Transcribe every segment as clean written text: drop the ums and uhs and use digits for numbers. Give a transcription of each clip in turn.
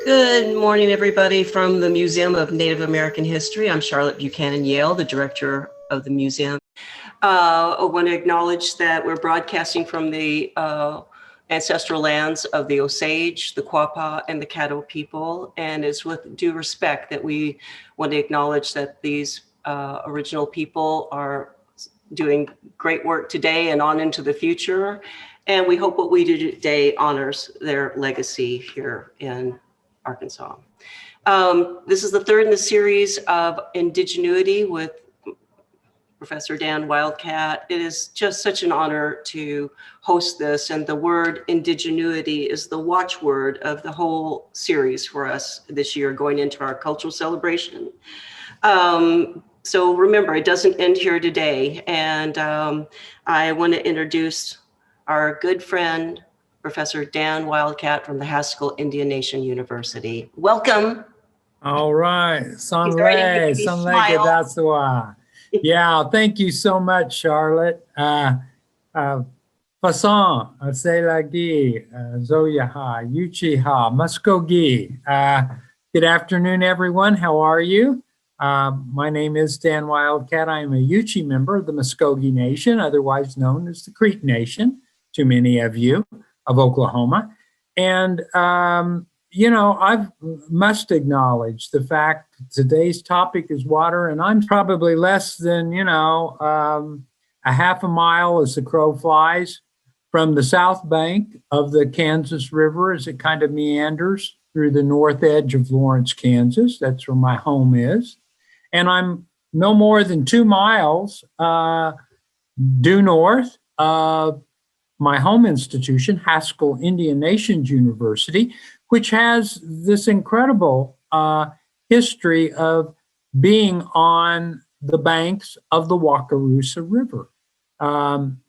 Good morning, everybody, from the Museum of Native American History. I'm Charlotte Buchanan Yale, the director of the museum. I want to acknowledge that we're broadcasting from the ancestral lands of the Osage, the Quapaw, and the Caddo people. And it's with due respect that we want to acknowledge that these original people are doing great work today and on into the future. And we hope what we do today honors their legacy here in Arkansas. This is the third in the series of Indigenuity with Professor Dan Wildcat. It is just such an honor to host this, and the word Indigenuity is the watchword of the whole series for us this year going into our cultural celebration. So remember, it doesn't end here today, and I want to introduce our good friend, Professor Dan Wildcat from the Haskell Indian Nation University. Welcome. All right. Yeah, thank you so much, Charlotte. Fason, Selagi, Zoyaha, Yuchiha, Muskogee. Good afternoon, everyone. How are you? My name is Dan Wildcat. I am a Yuchi member of the Muskogee Nation, otherwise known as the Creek Nation, to many of you, of Oklahoma. And, I must acknowledge the fact today's topic is water, and I'm probably less than, a half a mile as the crow flies from the south bank of the Kansas River as it kind of meanders through the north edge of Lawrence, Kansas. That's where my home is. And I'm no more than 2 miles due north of my home institution, Haskell Indian Nation University, which has this incredible history of being on the banks of the Wakarusa River.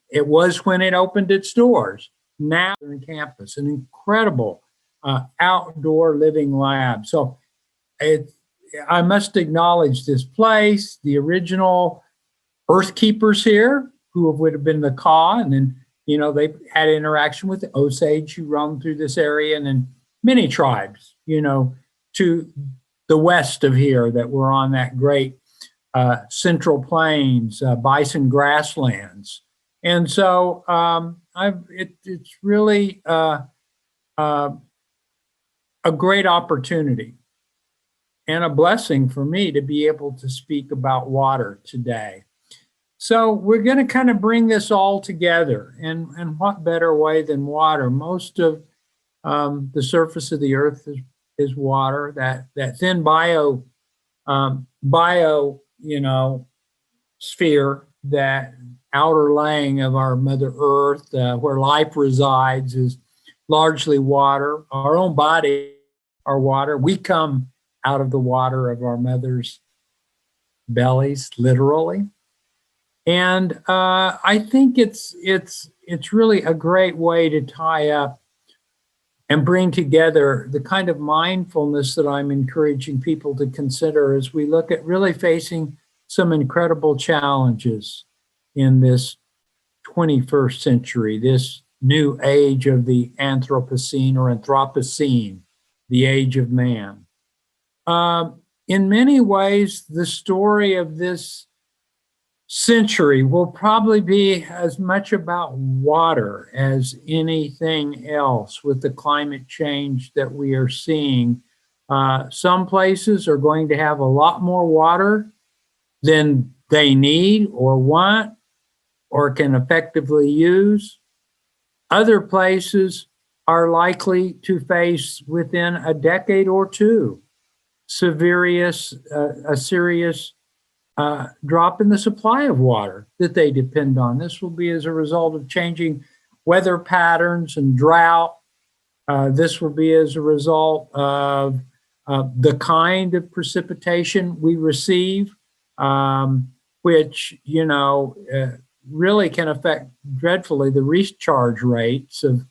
It was when it opened its doors. Now on campus, an incredible outdoor living lab. So I must acknowledge this place, the original earth keepers here, who would have been the Kaw, and then they had interaction with the Osage who roamed through this area, and then many tribes, to the west of here that were on that great central plains, bison grasslands. And so it's really a great opportunity and a blessing for me to be able to speak about water today. So we're going to kind of bring this all together, and what better way than water? Most of the surface of the earth is water. That thin sphere, that outer laying of our Mother Earth, where life resides, is largely water. Our own body are water. We come out of the water of our mother's bellies, literally. And I think it's really a great way to tie up and bring together the kind of mindfulness that I'm encouraging people to consider as we look at really facing some incredible challenges in this 21st century, this new age of the Anthropocene or Anthropocene, the age of man. In many ways, the story of this century will probably be as much about water as anything else with the climate change that we are seeing. Some places are going to have a lot more water than they need or want or can effectively use. Other places are likely to face within a decade or two a serious drop in the supply of water that they depend on. This will be as a result of changing weather patterns and drought. This will be as a result of the kind of precipitation we receive, which, really can affect dreadfully the recharge rates of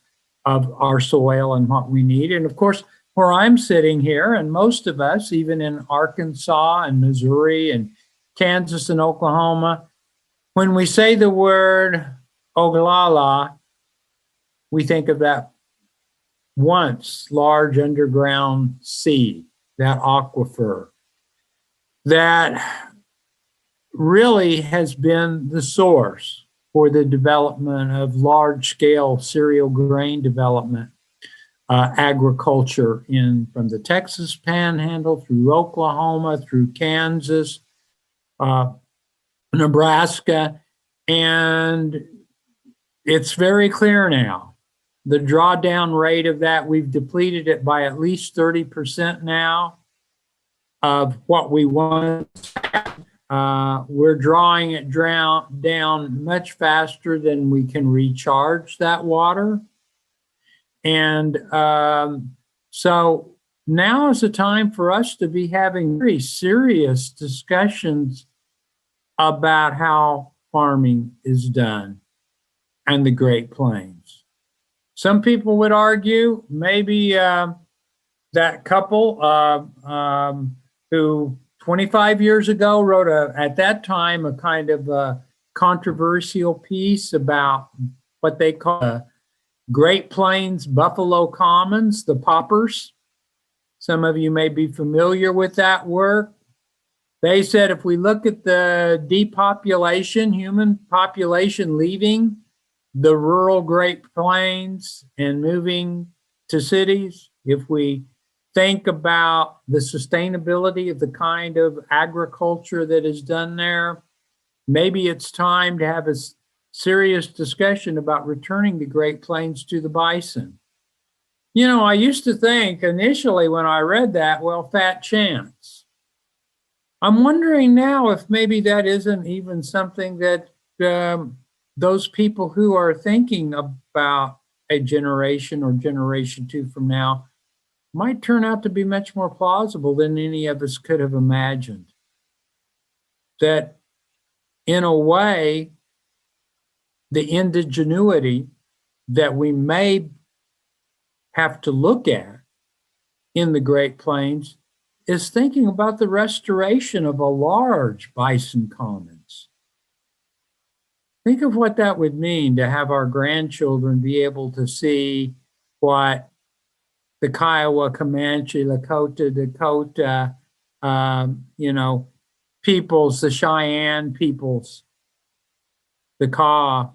our soil and what we need. And of course, where I'm sitting here, and most of us, even in Arkansas and Missouri and Kansas and Oklahoma, when we say the word Oglala, we think of that once large underground sea, that aquifer, that really has been the source for the development of large-scale cereal grain development, agriculture from the Texas Panhandle through Oklahoma, through Kansas, Nebraska, and it's very clear now. The drawdown rate of that, we've depleted it by at least 30% now of what we once had. We're drawing it down much faster than we can recharge that water. And so now is the time for us to be having very serious discussions about how farming is done and the Great Plains. Some people would argue maybe that couple who 25 years ago wrote at that time, a kind of a controversial piece about what they call Great Plains Buffalo Commons, the Poppers. Some of you may be familiar with that work. They said if we look at the depopulation, human population leaving the rural Great Plains and moving to cities, if we think about the sustainability of the kind of agriculture that is done there, maybe it's time to have a serious discussion about returning the Great Plains to the bison. You know, I used to think initially when I read that, well, fat chance. I'm wondering now if maybe that isn't even something that those people who are thinking about a generation or generation two from now might turn out to be much more plausible than any of us could have imagined. That in a way, the indigenuity that we may have to look at in the Great Plains is thinking about the restoration of a large bison commons. Think of what that would mean to have our grandchildren be able to see what the Kiowa, Comanche, Lakota, Dakota, peoples, the Cheyenne peoples, the Kaw,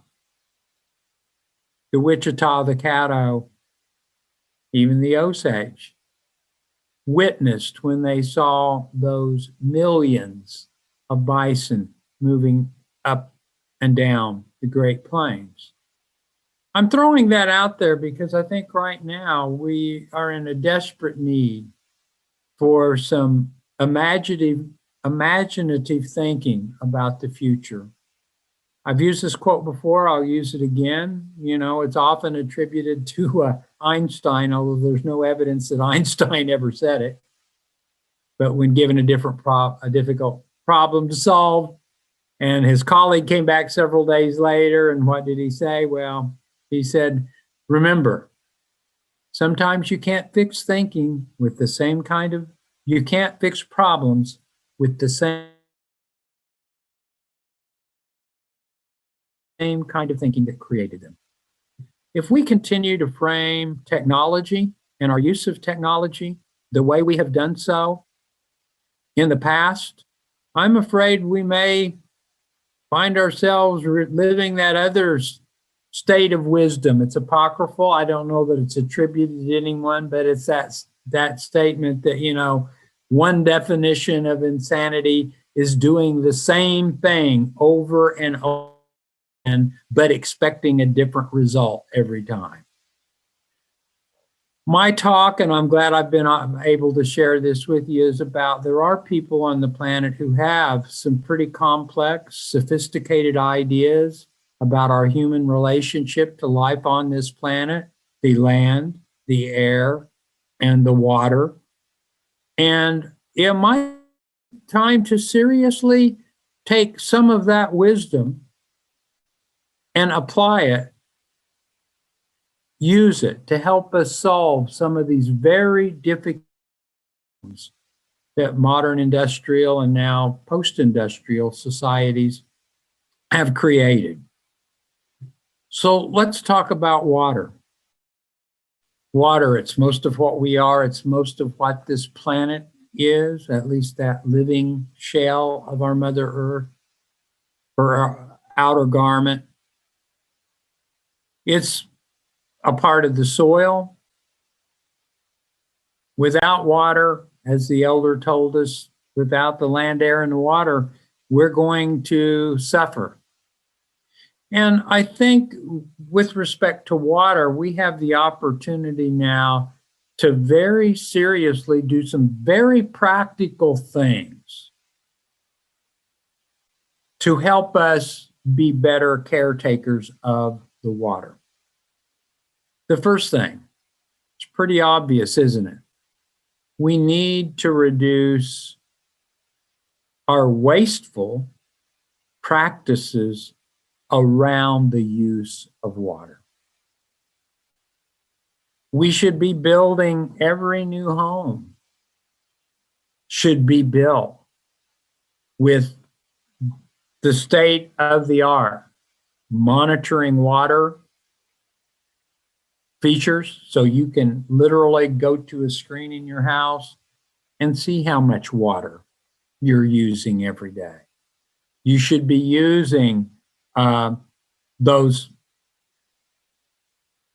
the Wichita, the Caddo, even the Osage, witnessed when they saw those millions of bison moving up and down the Great Plains. I'm throwing that out there because I think right now we are in a desperate need for some imaginative thinking about the future. I've used this quote before, I'll use it again. You know, it's often attributed to Einstein, although there's no evidence that Einstein ever said it. But when given a difficult problem to solve, and his colleague came back several days later, and what did he say? Well, he said, remember, sometimes you can't fix thinking with the same kind of, you can't fix problems with the same kind of thinking that created them. If we continue to frame technology and our use of technology the way we have done so in the past, I'm afraid we may find ourselves living that other state of wisdom. It's apocryphal. I don't know that it's attributed to anyone, but it's that statement that, you know, one definition of insanity is doing the same thing over and over again, but expecting a different result every time. My talk, and I'm glad I've been able to share this with you, is about there are people on the planet who have some pretty complex, sophisticated ideas about our human relationship to life on this planet, the land, the air, and the water. And it might be time to seriously take some of that wisdom and apply it, use it to help us solve some of these very difficult problems that modern industrial and now post-industrial societies have created. So let's talk about water. Water, it's most of what we are. It's most of what this planet is, at least that living shell of our Mother Earth, or our outer garment. It's a part of the soil. Without water, as the elder told us, without the land, air, and the water, we're going to suffer. And I think with respect to water, we have the opportunity now to very seriously do some very practical things to help us be better caretakers of the water. The first thing, it's pretty obvious, isn't it? We need to reduce our wasteful practices around the use of water. We should be building every new home should be built with the state of the art, monitoring water features, so you can literally go to a screen in your house and see how much water you're using every day. You should be using those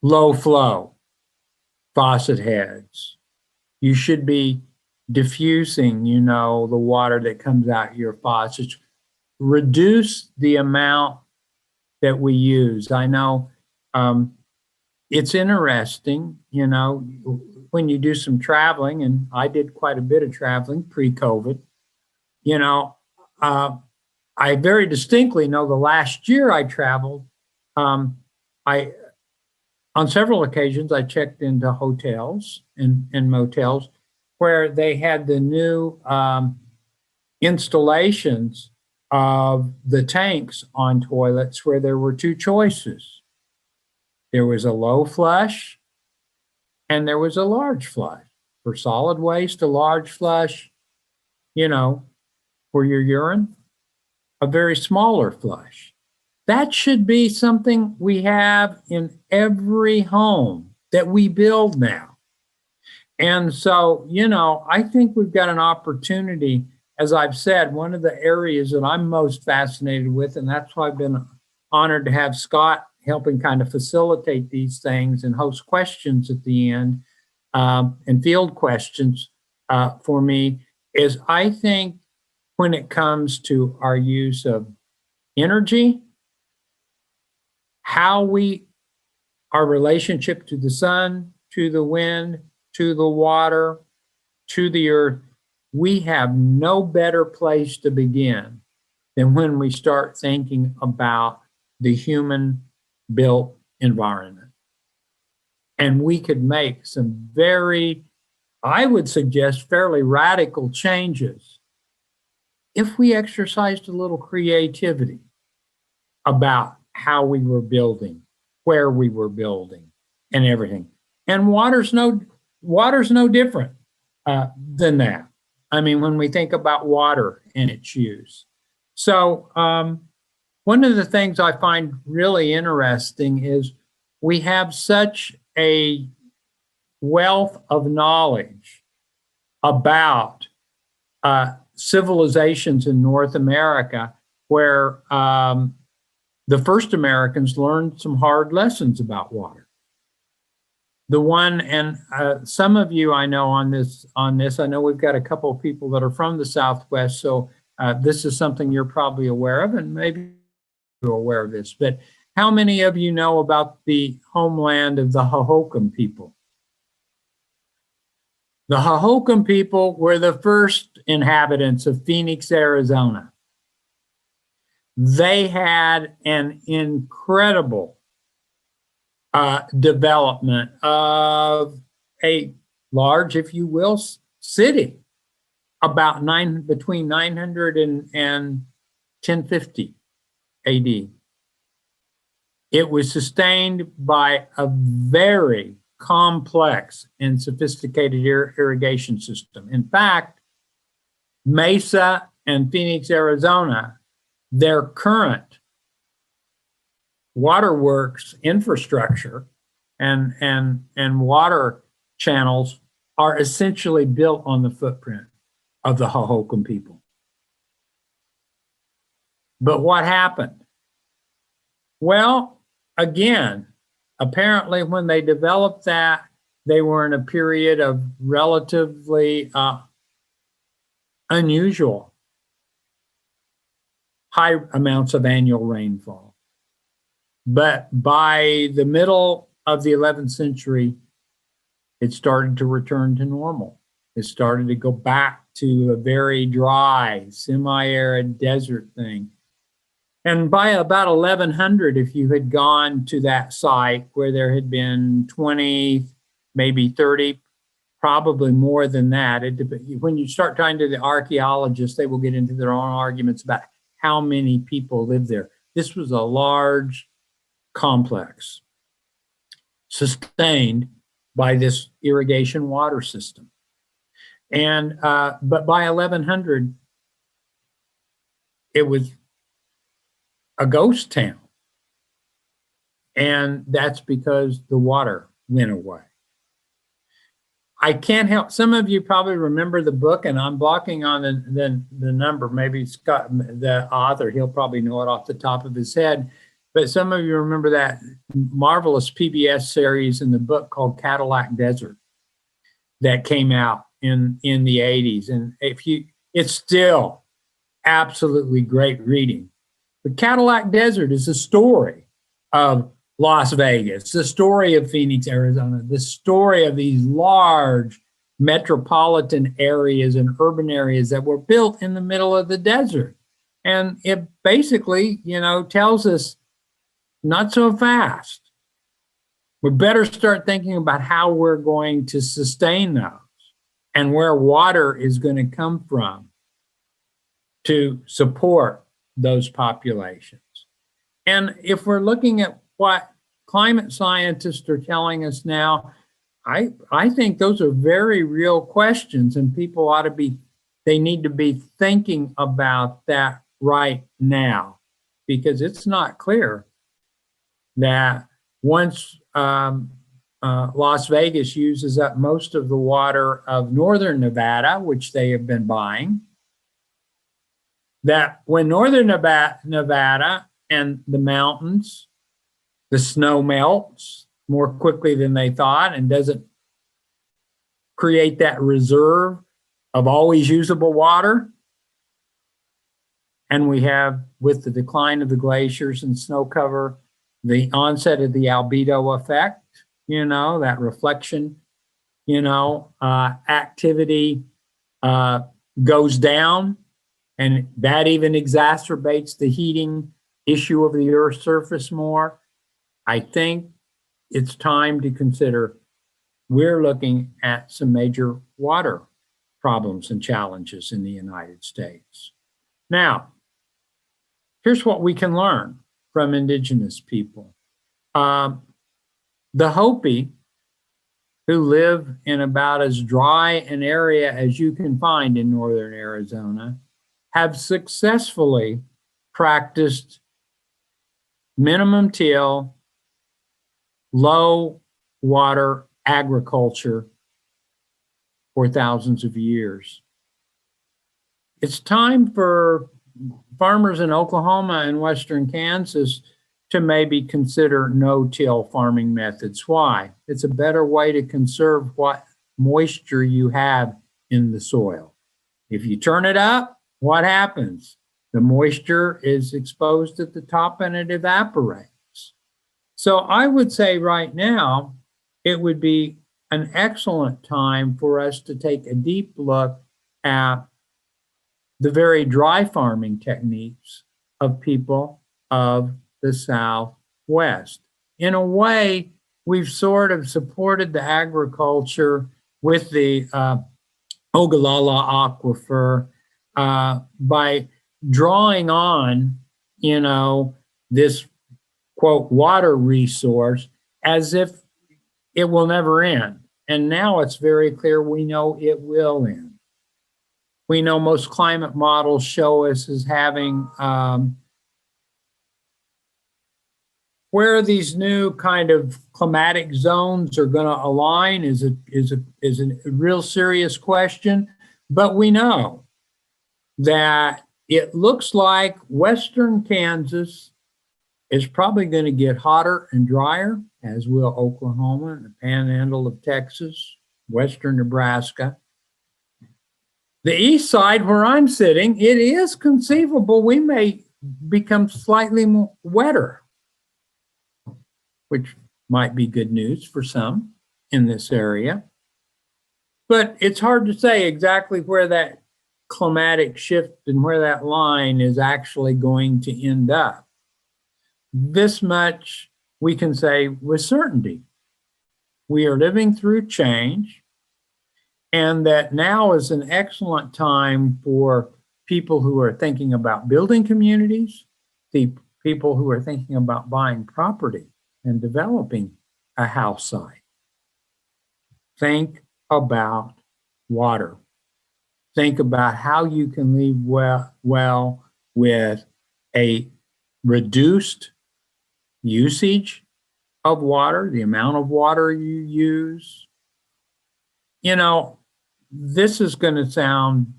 low flow faucet heads. You should be diffusing, the water that comes out your faucets. Reduce the amount that we use. I know it's interesting, when you do some traveling, and I did quite a bit of traveling pre-COVID, I very distinctly know the last year I traveled, on several occasions, I checked into hotels and motels where they had the new installations of the tanks on toilets, where there were two choices. There was a low flush and there was a large flush. For solid waste, a large flush, for your urine, a very smaller flush. That should be something we have in every home that we build now. And so, I think we've got an opportunity. As I've said, one of the areas that I'm most fascinated with, and that's why I've been honored to have Scott helping kind of facilitate these things and host questions at the end, and field questions for me, is I think when it comes to our use of energy, our relationship to the sun, to the wind, to the water, to the earth, we have no better place to begin than when we start thinking about the human-built environment. And we could make some I would suggest, fairly radical changes if we exercised a little creativity about how we were building, where we were building, and everything. And water's no different than that. I mean, when we think about water and its use. So one of the things I find really interesting is we have such a wealth of knowledge about civilizations in North America, where the first Americans learned some hard lessons about water. And some of you I know on this, I know we've got a couple of people that are from the Southwest, so this is something you're probably aware of, and maybe you're aware of this, but how many of you know about the homeland of the Hohokam people? The Hohokam people were the first inhabitants of Phoenix, Arizona. They had an incredible development of a large, if you will, city, about between 900 and 1050 AD. It was sustained by a very complex and sophisticated irrigation system. In fact, Mesa and Phoenix, Arizona, their current waterworks infrastructure and water channels are essentially built on the footprint of the Hohokam people. But what happened? Well, again, apparently when they developed that, they were in a period of relatively unusual high amounts of annual rainfall. But by the middle of the 11th century, it started to return to normal. It started to go back to a very dry, semi-arid desert thing. And by about 1100, if you had gone to that site where there had been 20, maybe 30, probably more than that, when you start talking to the archaeologists, they will get into their own arguments about how many people lived there. This was a large complex sustained by this irrigation water system. And but by 1100, it was a ghost town. And that's because the water went away. I can't help, some of you probably remember the book, and I'm blocking on the number. Maybe Scott, the author, he'll probably know it off the top of his head. But some of you remember that marvelous PBS series in the book called Cadillac Desert that came out in the 80s. And it's still absolutely great reading. But Cadillac Desert is the story of Las Vegas, the story of Phoenix, Arizona, the story of these large metropolitan areas and urban areas that were built in the middle of the desert. And it basically, tells us not so fast. We better start thinking about how we're going to sustain those and where water is going to come from to support those populations. And if we're looking at what climate scientists are telling us now, I think those are very real questions, and people they need to be thinking about that right now, because it's not clear that once Las Vegas uses up most of the water of northern Nevada, which they have been buying, that when northern Nevada and the mountains, the snow melts more quickly than they thought and doesn't create that reserve of always usable water. And we have, with the decline of the glaciers and snow cover, the onset of the albedo effect, that reflection, activity goes down, and that even exacerbates the heating issue of the Earth's surface more. I think it's time to consider we're looking at some major water problems and challenges in the United States. Now, here's what we can learn from indigenous people. The Hopi, who live in about as dry an area as you can find in northern Arizona, have successfully practiced minimum till, low water agriculture for thousands of years. It's time for farmers in Oklahoma and western Kansas to maybe consider no-till farming methods. Why? It's a better way to conserve what moisture you have in the soil. If you turn it up, what happens? The moisture is exposed at the top and it evaporates. So I would say right now, it would be an excellent time for us to take a deep look at the very dry farming techniques of people of the Southwest. In a way, we've sort of supported the agriculture with the Ogallala Aquifer by drawing on, this quote water resource as if it will never end. And now it's very clear we know it will end. We know most climate models show us as having where these new kind of climatic zones are going to align is a real serious question. But we know that it looks like Western Kansas is probably going to get hotter and drier, as will Oklahoma and the panhandle of Texas, Western Nebraska. The east side where I'm sitting, it is conceivable we may become slightly wetter, which might be good news for some in this area. But it's hard to say exactly where that climatic shift and where that line is actually going to end up. This much we can say with certainty. We are living through change, and that now is an excellent time for people who are thinking about building communities, the people who are thinking about buying property and developing a house site. Think about water. Think about how you can live well with a reduced usage of water, the amount of water you use. You know, this is going to sound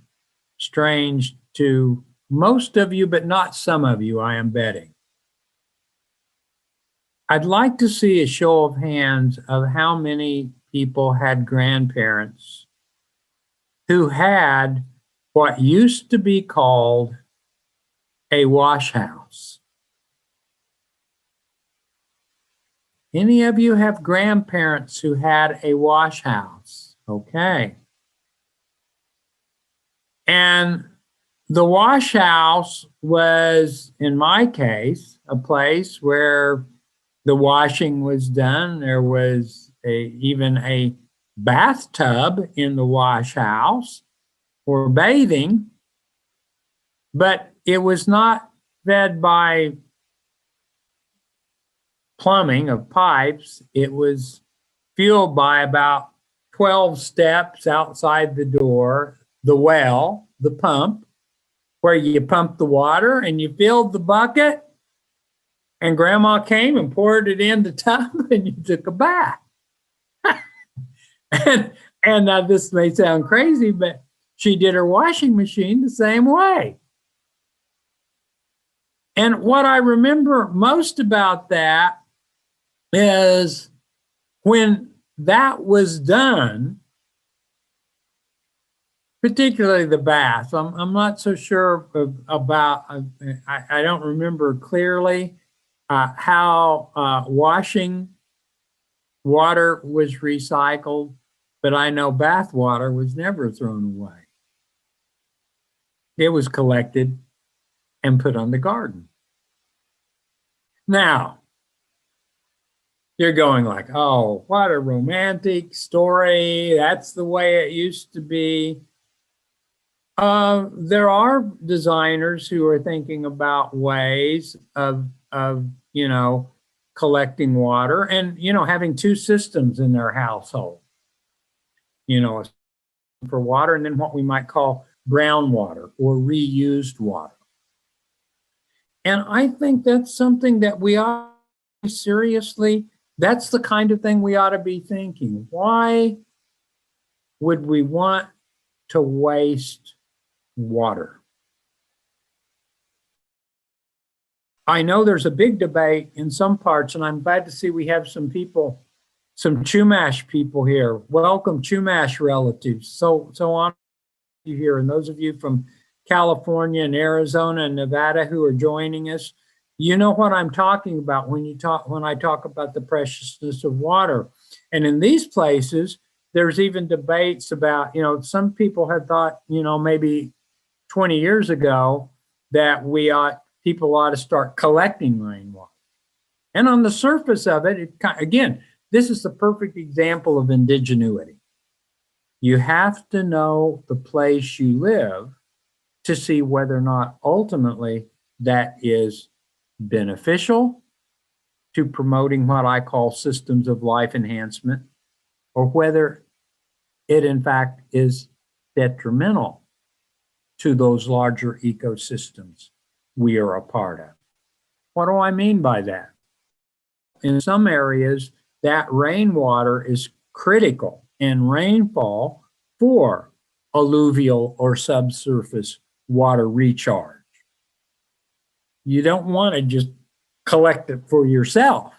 strange to most of you, but not some of you, I am betting. I'd like to see a show of hands of how many people had grandparents who had what used to be called a wash house. Any of you have grandparents who had a wash house? Okay. And the wash house was, in my case, a place where the washing was done. There was even a bathtub in the wash house for bathing, but it was not fed by plumbing of pipes. It was fueled by about 12 steps outside the door, the well, the pump, where you pumped the water and you filled the bucket, and grandma came and poured it in the tub and you took a bath. and this may sound crazy, but she did her washing machine the same way. And what I remember most about that is when that was done, particularly the bath. I'm not so sure about, I don't remember clearly how washing water was recycled, but I know bath water was never thrown away. It was collected and put on the garden. Now, you're going like, oh, what a romantic story. That's the way it used to be. There are designers who are thinking about ways of collecting water and, having two systems in their household, for water and then what we might call brown water or reused water. And I think that's something that we ought to seriously, that's the kind of thing we ought to be thinking. Why would we want to waste water? I know there's a big debate in some parts, and I'm glad to see we have some people, some Chumash people here. Welcome, Chumash relatives. So honored you here, and those of you from California and Arizona and Nevada who are joining us, you know what I'm talking about when I talk about the preciousness of water. And in these places, there's even debates about, some people had thought, maybe 20 years ago that people ought to start collecting rainwater. And on the surface of it, again, this is the perfect example of indigenuity. You have to know the place you live to see whether or not ultimately that is beneficial to promoting what I call systems of life enhancement, or whether it in fact is detrimental to those larger ecosystems we are a part of. What do I mean by that? in some areas, that rainwater is critical in rainfall for alluvial or subsurface water recharge. You don't want to just collect it for yourself.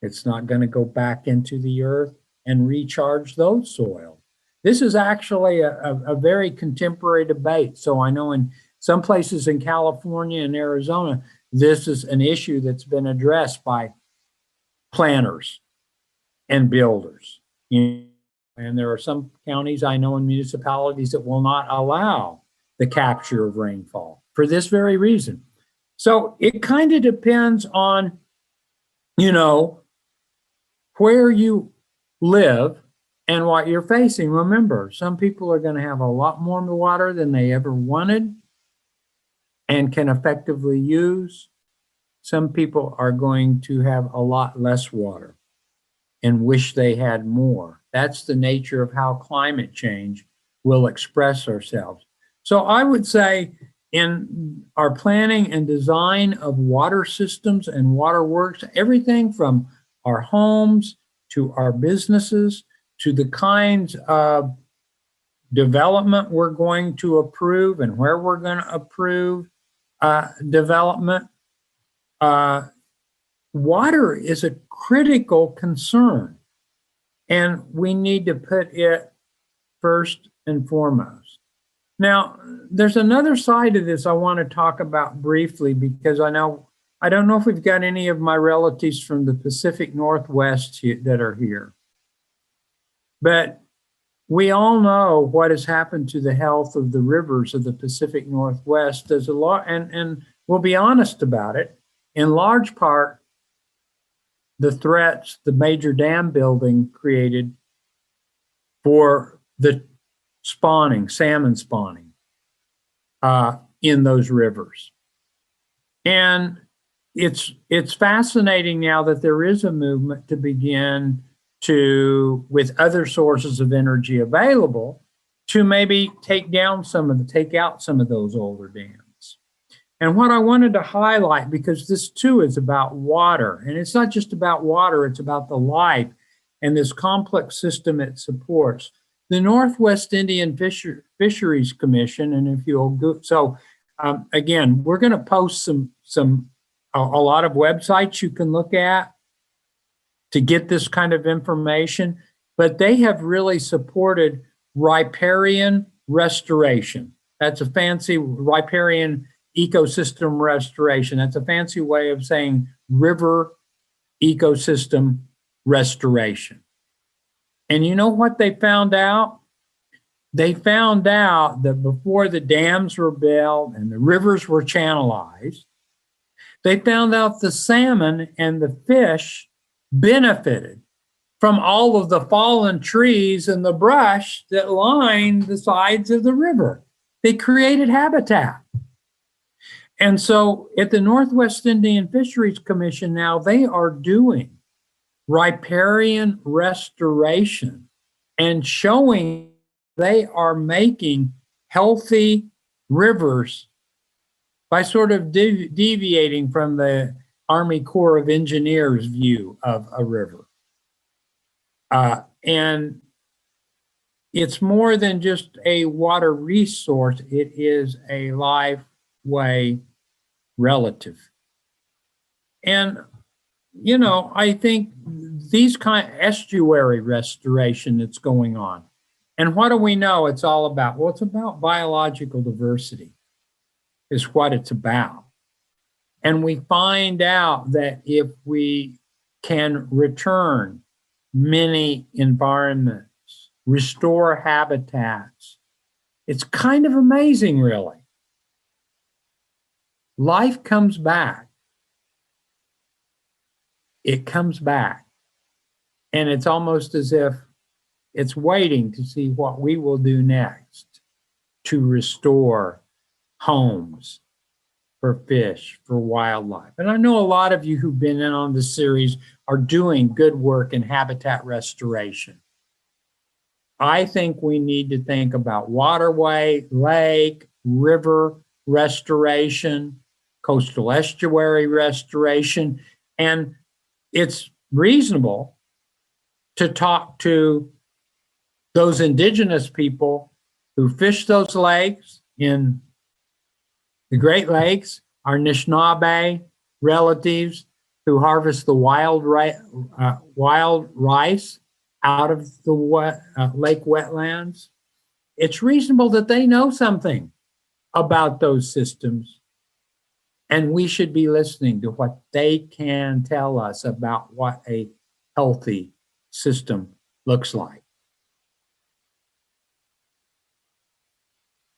It's not going to go back into the earth and recharge those soils. This is actually a very contemporary debate. So I know in some places in California and Arizona, this is an issue that's been addressed by planners and builders. And there are some counties I know and municipalities that will not allow the capture of rainfall for this very reason. So it kind of depends on, where you live and what you're facing. Remember, some people are going to have a lot more water than they ever wanted and can effectively use. Some people are going to have a lot less water and wish they had more. That's the nature of how climate change will express ourselves. So I would say in our planning and design of water systems and waterworks, everything from our homes to our businesses to the kinds of development we're going to approve and where we're going to approve development, water is a critical concern, and we need to put it first and foremost. Now, there's another side of this I want to talk about briefly, because I don't know if we've got any of my relatives from the Pacific Northwest that are here, but we all know what has happened to the health of the rivers of the Pacific Northwest. There's a lot, and we'll be honest about it. In large part, the threats the major dam building created for the salmon spawning in those rivers. And it's fascinating now that there is a movement to begin to, with other sources of energy available, to maybe take out some of those older dams. And what I wanted to highlight, because this too is about water, and it's not just about water, it's about the life and this complex system it supports. The Northwest Indian Fisheries Commission, and if you'll go, again, we're going to post a lot of websites you can look at to get this kind of information, but they have really supported riparian restoration. That's a fancy riparian ecosystem restoration. That's a fancy way of saying river ecosystem restoration. And you know what they found out? They found out that before the dams were built and the rivers were channelized, they found out the salmon and the fish benefited from all of the fallen trees and the brush that lined the sides of the river. They created habitat. And so at the Northwest Indian Fisheries Commission now, they are doing riparian restoration and showing they are making healthy rivers by sort of deviating from the Army Corps of Engineers view of a river. And it's more than just a water resource, it is a life way relative. And, I think these kind of estuary restoration that's going on. And what do we know it's all about? Well, it's about biological diversity is what it's about. And we find out that if we can return many environments, restore habitats, it's kind of amazing, really. Life comes back. It comes back. And it's almost as if it's waiting to see what we will do next to restore homes for fish, for wildlife. And I know a lot of you who've been in on this series are doing good work in habitat restoration. I think we need to think about waterway, lake, river restoration, coastal estuary restoration, and it's reasonable to talk to those indigenous people who fish those lakes in the Great Lakes, our Anishinaabe relatives who harvest the wild rice out of the lake wetlands. It's reasonable that they know something about those systems, and we should be listening to what they can tell us about what a healthy system looks like.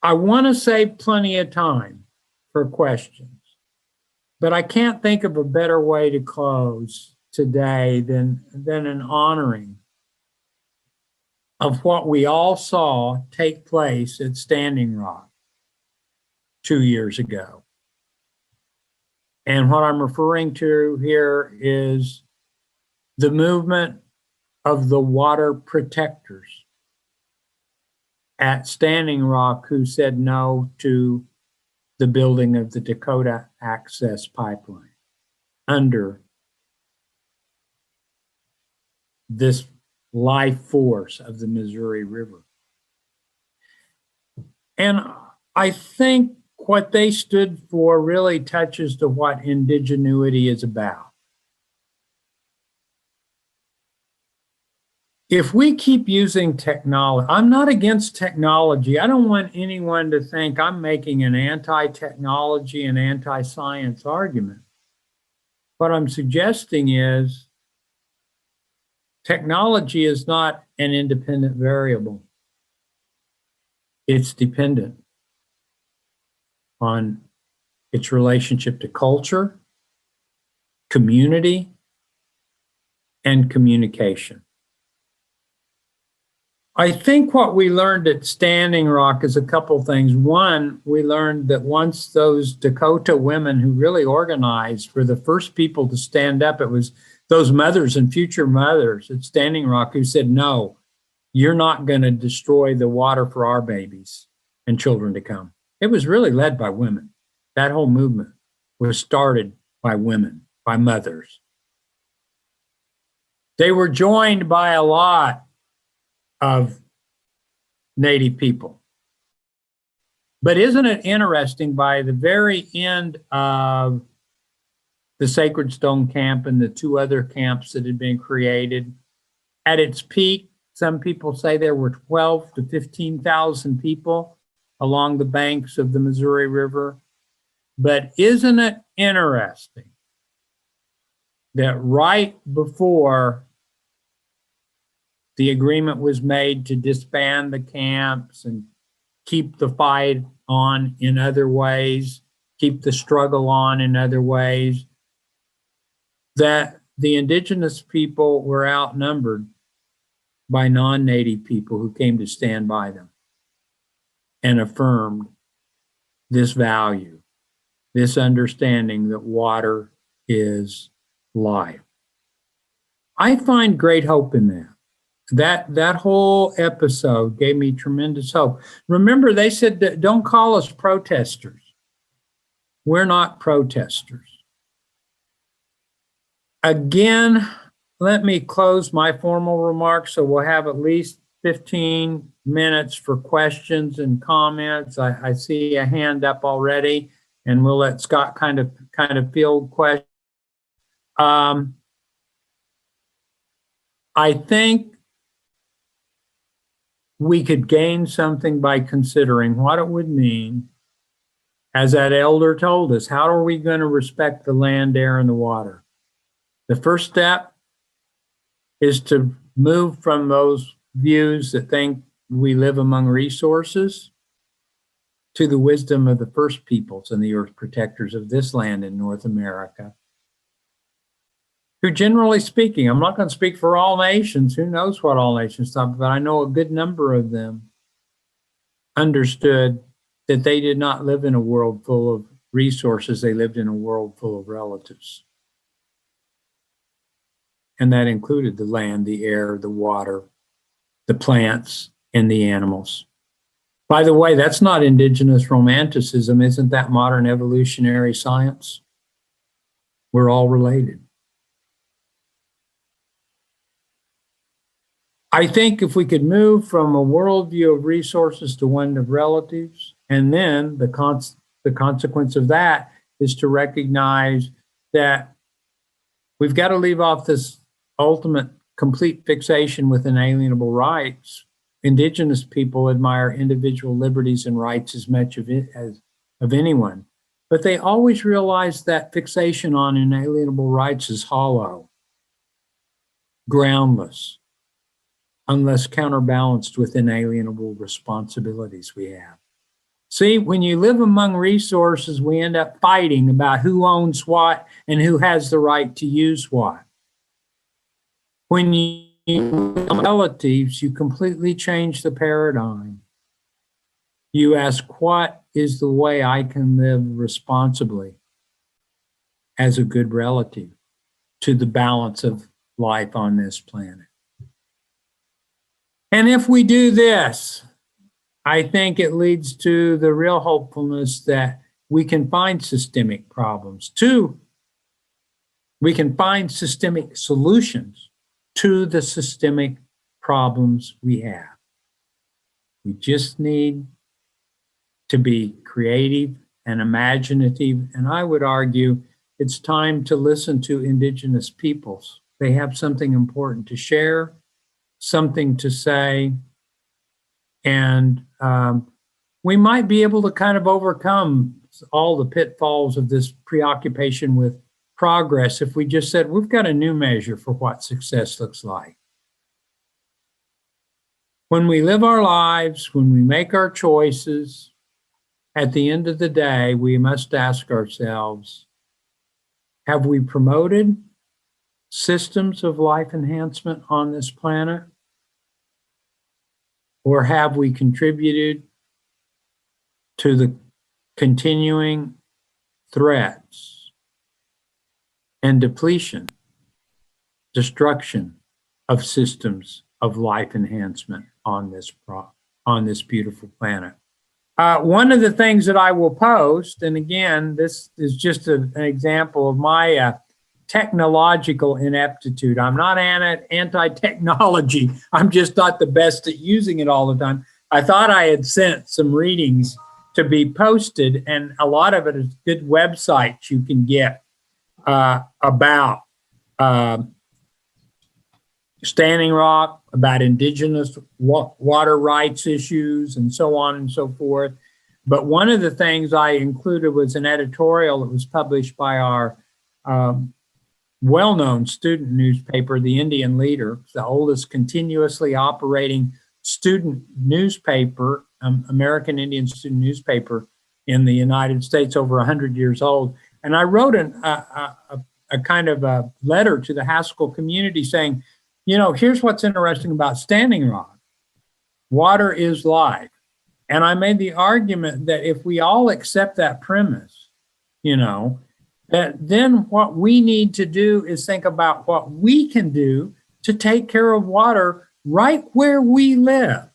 I want to save plenty of time for questions, but I can't think of a better way to close today than an honoring of what we all saw take place at Standing Rock 2 years ago. And what I'm referring to here is the movement of the water protectors at Standing Rock who said no to the building of the Dakota Access Pipeline under this life force of the Missouri River. And I think what they stood for really touches to what indigenuity is about. If we keep using technology, I'm not against technology. I don't want anyone to think I'm making an anti-technology and anti-science argument. What I'm suggesting is technology is not an independent variable. It's dependent on its relationship to culture, community, and communication. I think what we learned at Standing Rock is a couple things. One, we learned that once those Dakota women who really organized were the first people to stand up, it was those mothers and future mothers at Standing Rock who said, no, you're not going to destroy the water for our babies and children to come. It was really led by women. That whole movement was started by women, by mothers. They were joined by a lot of Native people. But isn't it interesting, by the very end of the Sacred Stone Camp and the two other camps that had been created, at its peak, some people say there were 12 to 15,000 people along the banks of the Missouri River. But isn't it interesting that right before the agreement was made to disband the camps and keep the fight on in other ways, keep the struggle on in other ways, that the indigenous people were outnumbered by non-native people who came to stand by them and affirmed this value, this understanding that water is life. I find great hope in that. That whole episode gave me tremendous hope. Remember, they said, don't call us protesters. We're not protesters. Again, let me close my formal remarks so we'll have at least 15 minutes for questions and comments. I see a hand up already, and we'll let Scott kind of field questions. I think we could gain something by considering what it would mean, as that elder told us, how are we going to respect the land, air, and the water? The first step is to move from those views that think we live among resources to the wisdom of the first peoples and the earth protectors of this land in North America, who, generally speaking, I'm not going to speak for all nations, who knows what all nations thought, but I know a good number of them understood that they did not live in a world full of resources, they lived in a world full of relatives. And that included the land, the air, the water, the plants, and the animals. By the way, that's not indigenous romanticism. Isn't that modern evolutionary science? We're all related. I think if we could move from a worldview of resources to one of relatives, and then the consequence of that is to recognize that we've got to leave off this ultimate complete fixation with inalienable rights. Indigenous people admire individual liberties and rights as much of anyone, but they always realize that fixation on inalienable rights is hollow, groundless, unless counterbalanced with inalienable responsibilities we have. See, when you live among resources, we end up fighting about who owns what and who has the right to use what. When you relatives, you completely change the paradigm. You ask, what is the way I can live responsibly as a good relative to the balance of life on this planet? And if we do this, I think it leads to the real hopefulness that we can find systemic problems. Two, we can find systemic solutions to the systemic problems we have. We just need to be creative and imaginative. And I would argue it's time to listen to Indigenous peoples. They have something important to share, something to say, and we might be able to kind of overcome all the pitfalls of this preoccupation with progress if we just said, we've got a new measure for what success looks like. When we live our lives, when we make our choices, at the end of the day, we must ask ourselves, have we promoted systems of life enhancement on this planet? Or have we contributed to the continuing threats and depletion, destruction of systems of life enhancement on this beautiful planet? One of the things that I will post, and again, this is just an example of my technological ineptitude. I'm not anti-technology. I'm just not the best at using it all the time. I thought I had sent some readings to be posted, and a lot of it is good websites you can get about Standing Rock, about Indigenous water rights issues, and so on and so forth. But one of the things I included was an editorial that was published by our well-known student newspaper, the Indian Leader, the oldest continuously operating student newspaper, American Indian student newspaper in the United States, over 100 years old. And I wrote a kind of a letter to the Haskell community saying, you know, here's what's interesting about Standing Rock. Water is life. And I made the argument that if we all accept that premise, you know, that then what we need to do is think about what we can do to take care of water right where we live.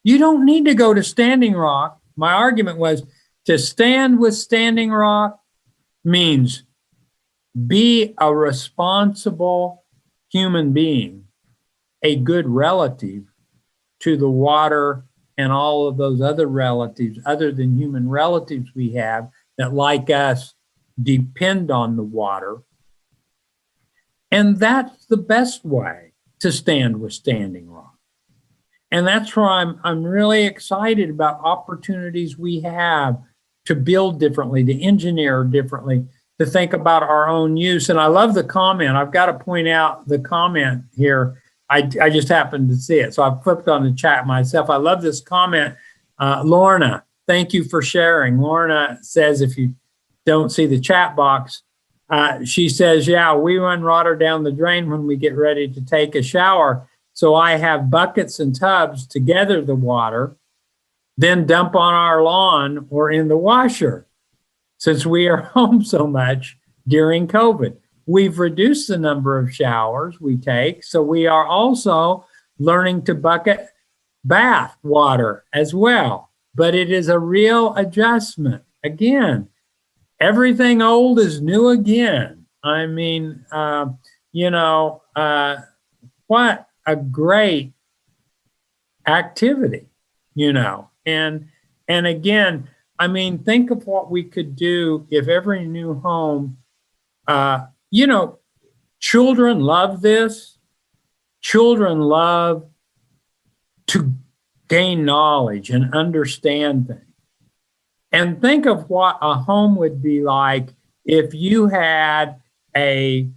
You don't need to go to Standing Rock. My argument was to stand with Standing Rock means be a responsible human being, a good relative to the water and all of those other relatives, other than human relatives we have that, like us, depend on the water. And that's the best way to stand with Standing Rock. And that's where I'm really excited about opportunities we have to build differently, to engineer differently, to think about our own use. And I love the comment. I've got to point out the comment here. I just happened to see it, so I flipped on the chat myself. I love this comment. Lorna, thank you for sharing. Lorna says, if you don't see the chat box, she says, yeah, we run water down the drain when we get ready to take a shower. So I have buckets and tubs to gather the water, then dump on our lawn or in the washer. Since we are home so much during COVID, we've reduced the number of showers we take. So we are also learning to bucket bath water as well. But it is a real adjustment. Again, everything old is new again. I mean, what a great activity, and again, I mean, think of what we could do if every new home, children love this. Children love to gain knowledge and understand things. And think of what a home would be like if you had a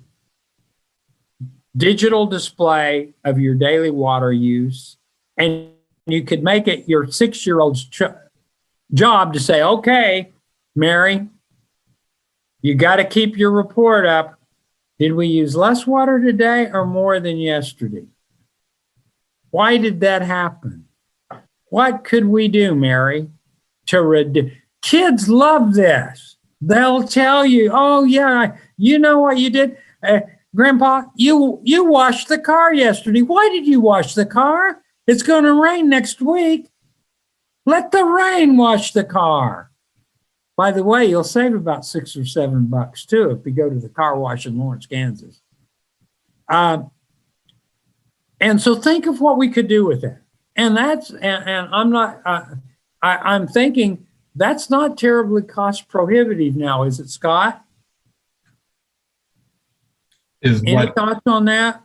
digital display of your daily water use, and you could make it your 6-year-old's job to say, okay, Mary, you got to keep your report up. Did we use less water today or more than yesterday? Why did that happen? What could we do, Mary, to reduce? Kids love this. They'll tell you, oh, yeah, you know what you did? Grandpa, you washed the car yesterday. Why did you wash the car? It's going to rain next week. Let the rain wash the car. By the way, you'll save about $6 or $7 too if you go to the car wash in Lawrence, Kansas. And so think of what we could do with that. And I'm not. I'm thinking that's not terribly cost prohibitive now, is it, Scott? Any thoughts on that?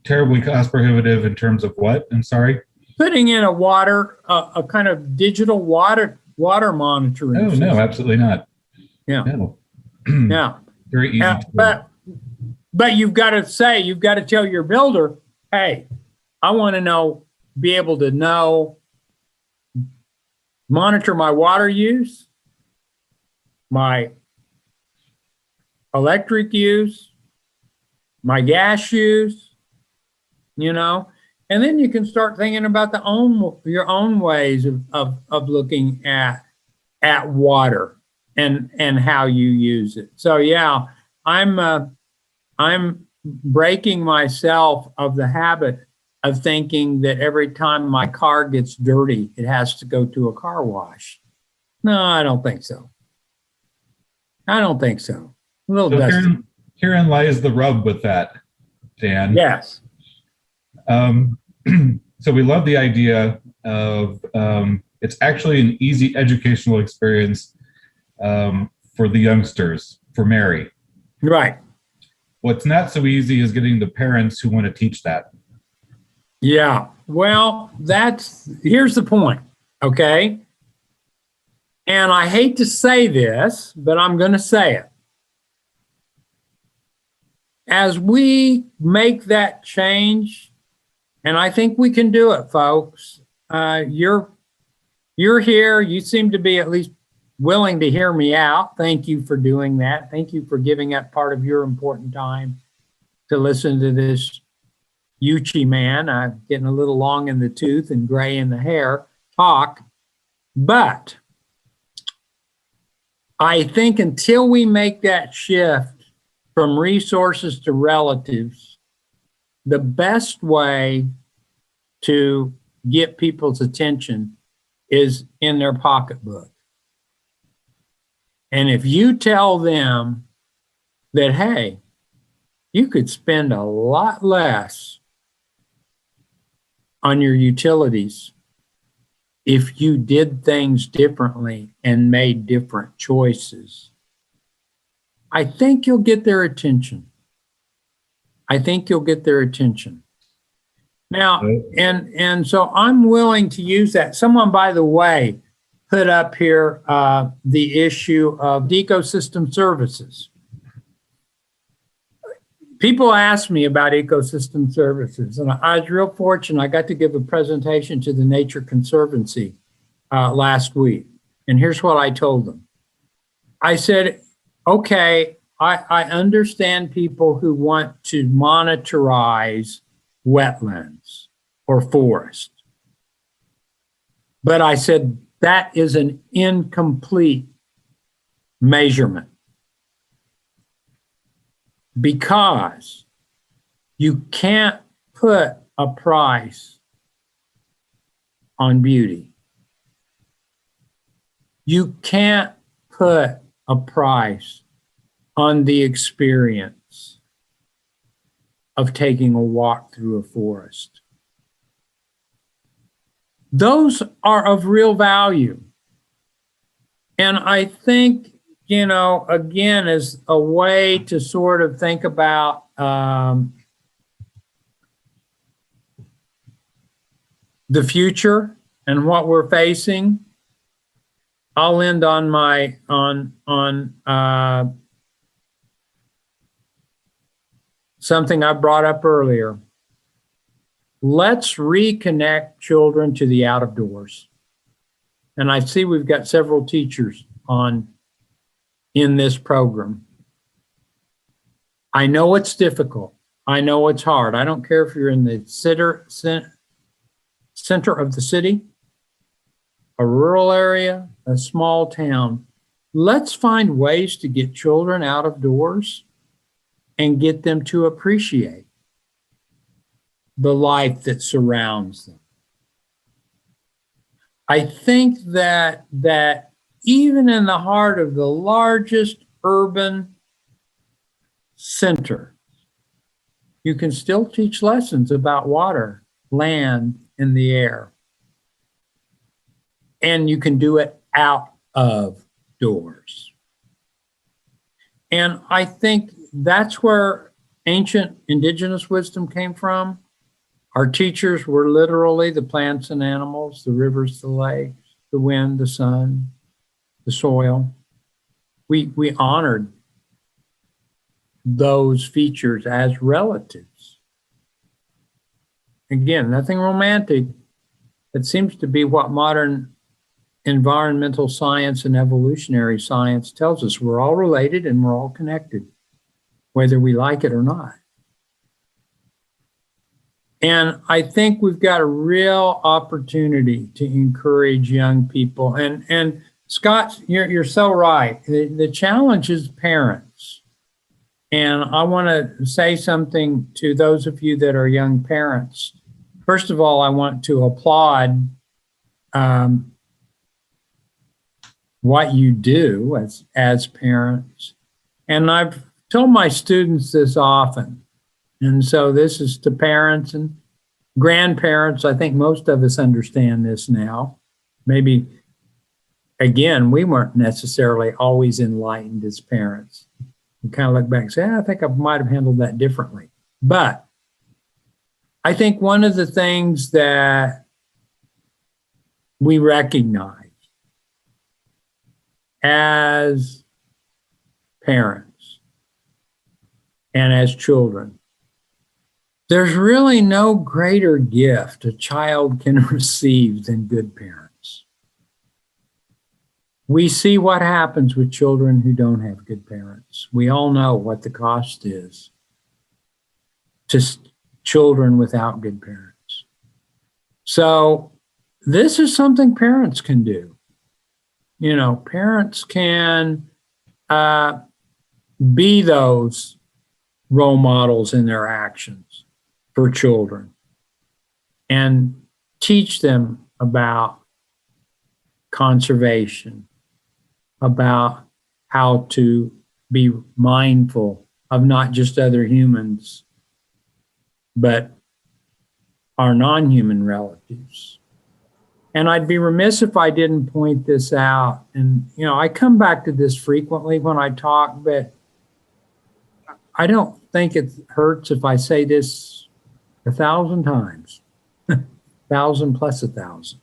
Terribly cost prohibitive in terms of what? I'm sorry. Putting in a kind of digital water monitoring. Oh, no, absolutely not. Yeah. No. Yeah. Very easy. But you've got to tell your builder, hey, I want to be able to monitor my water use, my electric use, my gas use, and then you can start thinking about your own ways of looking at water and how you use it. So yeah, I'm breaking myself of the habit of thinking that every time my car gets dirty, it has to go to a car wash. No, I don't think so. A little dusty. Herein lies the rub with that, Dan. Yes. So we love the idea of it's actually an easy educational experience for the youngsters, for Mary. Right. What's not so easy is getting the parents who want to teach that. Yeah. Well, here's the point. Okay. And I hate to say this, but I'm going to say it. As we make that change, and I think we can do it, folks. You're here. You seem to be at least willing to hear me out. Thank you for doing that. Thank you for giving up part of your important time to listen to this Yuchi man. I'm getting a little long in the tooth and gray in the hair talk. But I think until we make that shift from resources to relatives, the best way to get people's attention is in their pocketbook. And if you tell them that, hey, you could spend a lot less on your utilities if you did things differently and made different choices, I think you'll get their attention. Now, and so I'm willing to use that. Someone, by the way, put up here the issue of ecosystem services. People ask me about ecosystem services, and I was real fortunate. I got to give a presentation to the Nature Conservancy last week. And here's what I told them. I said, okay, I understand people who want to monetize wetlands or forest. But I said, that is an incomplete measurement. Because you can't put a price on beauty. You can't put a price on the experience of taking a walk through a forest. those are of real value. And I think, again, as a way to sort of think about the future and what we're facing, I'll end on something I brought up earlier. Let's reconnect children to the out of doors. And I see we've got several teachers in this program. I know it's difficult. I know it's hard. I don't care if you're in the center of the city, a rural area, a small town. Let's find ways to get children out of doors and get them to appreciate the life that surrounds them. I think that even in the heart of the largest urban center, you can still teach lessons about water, land, and the air. And you can do it out of doors. And I think that's where ancient indigenous wisdom came from. Our teachers were literally the plants and animals, the rivers, the lakes, the wind, the sun, the soil. We honored those features as relatives. Again, nothing romantic. It seems to be what modern environmental science and evolutionary science tells us. We're all related and we're all connected, whether we like it or not. And I think we've got a real opportunity to encourage young people. And Scott, you're so right. The challenge is parents. And I want to say something to those of you that are young parents. First of all, I want to applaud what you do as parents. And I've told my students this often. And so this is to parents and grandparents. I think most of us understand this now. Maybe, again, we weren't necessarily always enlightened as parents. We kind of look back and say, I think I might have handled that differently. But I think one of the things that we recognize as parents and as children, there's really no greater gift a child can receive than good parents. We see what happens with children who don't have good parents. We all know what the cost is to children without good parents. So this is something parents can do. Parents can be those role models in their actions for children and teach them about conservation, about how to be mindful of not just other humans, but our non-human relatives. And I'd be remiss if I didn't point this out. And, I come back to this frequently when I talk, but I don't think it hurts if I say this 1,000 times, 1,000 plus 1,000.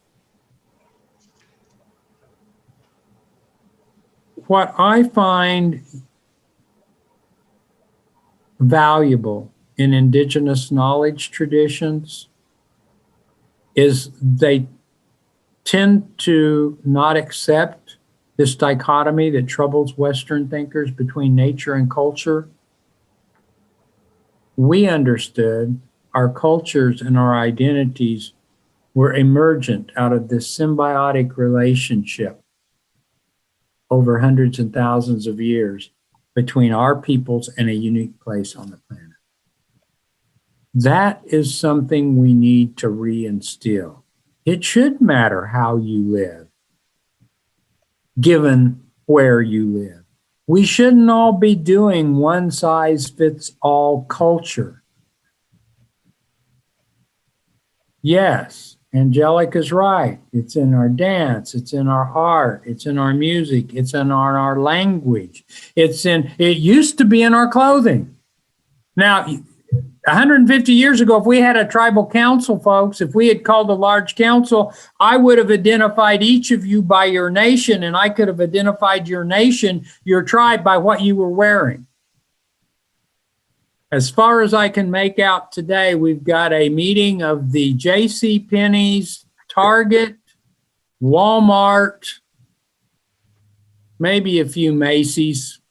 What I find valuable in indigenous knowledge traditions is they tend to not accept this dichotomy that troubles Western thinkers between nature and culture. We understood our cultures and our identities were emergent out of this symbiotic relationship over hundreds and thousands of years between our peoples and a unique place on the planet. That is something we need to reinstill. It should matter how you live, given where you live. We shouldn't all be doing one size fits all culture. Yes, Angelica's right. It's in our dance. It's in our art. It's in our music. It's in our language. It used to be in our clothing. Now, 150 years ago, if we had a tribal council, folks, if we had called a large council, I would have identified each of you by your nation, and I could have identified your nation, your tribe, by what you were wearing. As far as I can make out today, we've got a meeting of the J.C. Penney's, Target, Walmart, maybe a few Macy's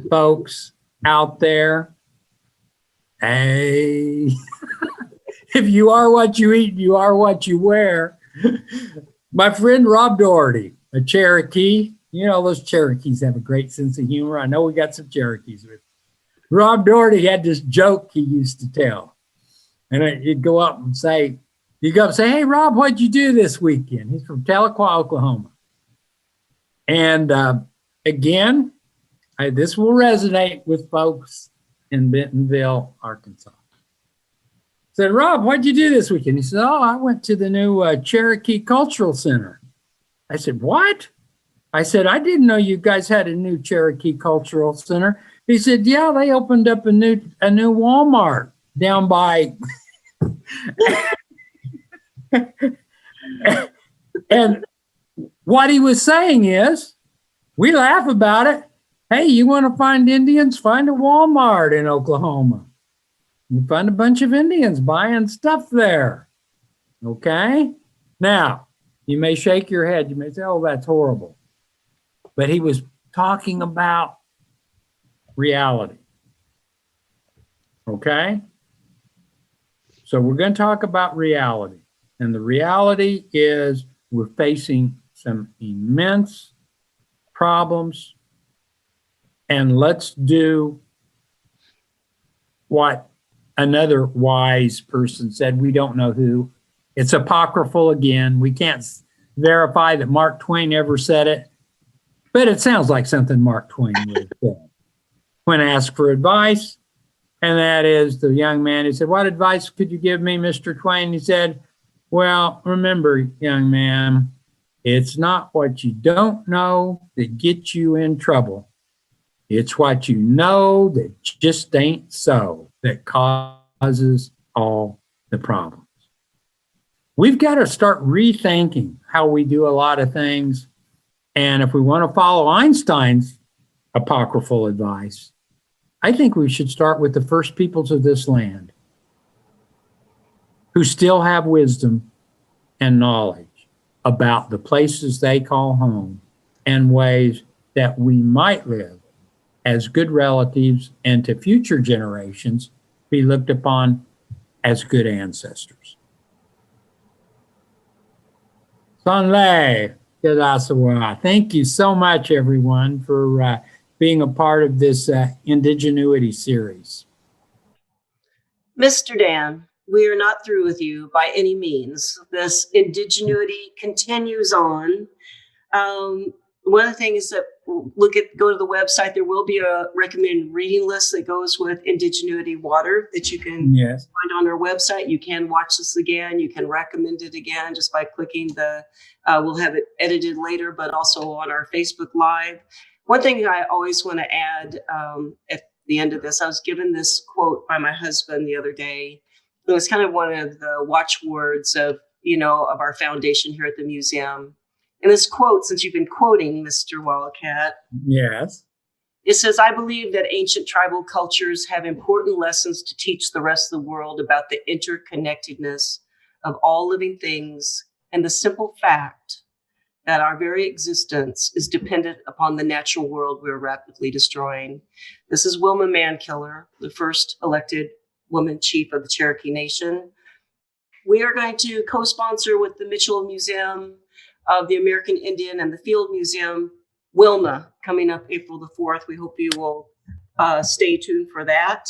folks out there. Hey, if you are what you eat, you are what you wear. My friend Rob Doherty, a Cherokee, you know, those Cherokees have a great sense of humor. I know we got some Cherokees with. Rob Doherty had this joke he used to tell. And he'd go up and say, hey, Rob, what'd you do this weekend? He's from Tahlequah, Oklahoma. And again, this will resonate with folks in Bentonville, Arkansas. I said, Rob, what'd you do this weekend? He said, oh, I went to the new Cherokee Cultural Center. I said, what? I said, I didn't know you guys had a new Cherokee Cultural Center. He said, yeah, they opened up a new Walmart down by. And what he was saying is, we laugh about it. Hey, you want to find Indians? Find a Walmart in Oklahoma. You find a bunch of Indians buying stuff there. Okay? Now, you may shake your head. You may say, oh, that's horrible. But he was talking about reality. Okay? So we're going to talk about reality. And the reality is we're facing some immense problems. And let's do what another wise person said. We don't know who. It's apocryphal again. We can't verify that Mark Twain ever said it. But it sounds like something Mark Twain would have said when asked for advice. And that is the young man who said, what advice could you give me, Mr. Twain? He said, well, remember, young man, it's not what you don't know that gets you in trouble. It's what you know that just ain't so that causes all the problems. We've got to start rethinking how we do a lot of things. And if we want to follow Einstein's apocryphal advice, I think we should start with the first peoples of this land who still have wisdom and knowledge about the places they call home and ways that we might live as good relatives and to future generations be looked upon as good ancestors. Sanlai Kedasawa. Thank you so much, everyone, for being a part of this Indigenuity series. Mr. Dan, we are not through with you by any means. This Indigenuity continues on. One of the things that go to the website, there will be a recommended reading list that goes with Indigenuity Water that you can find on our website. You can watch this again. You can recommend it again just by clicking we'll have it edited later, but also on our Facebook Live. One thing I always want to add at the end of this, I was given this quote by my husband the other day. It was kind of one of the watchwords of our foundation here at the museum. And this quote, since you've been quoting Mr. Wildcat. Yes. It says, I believe that ancient tribal cultures have important lessons to teach the rest of the world about the interconnectedness of all living things and the simple fact that our very existence is dependent upon the natural world we're rapidly destroying. This is Wilma Mankiller, the first elected woman chief of the Cherokee Nation. We are going to co-sponsor with the Mitchell Museum of the American Indian and the Field Museum, Wilma, coming up April the 4th. We hope you will stay tuned for that.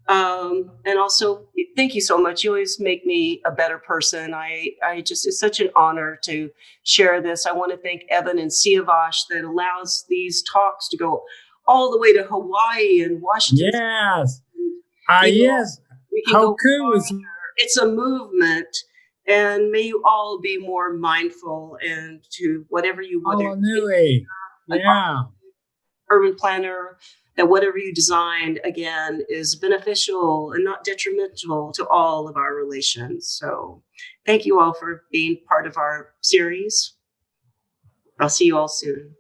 And also, thank you so much. You always make me a better person. It's such an honor to share this. I want to thank Evan and Siavash that allows these talks to go all the way to Hawaii and Washington. Yes. Yes. How cool is it's a movement And may you all be more mindful and to whatever you, whether Alanui. Yeah. urban planner, that whatever you designed, again, is beneficial and not detrimental to all of our relations. So thank you all for being part of our series. I'll see you all soon.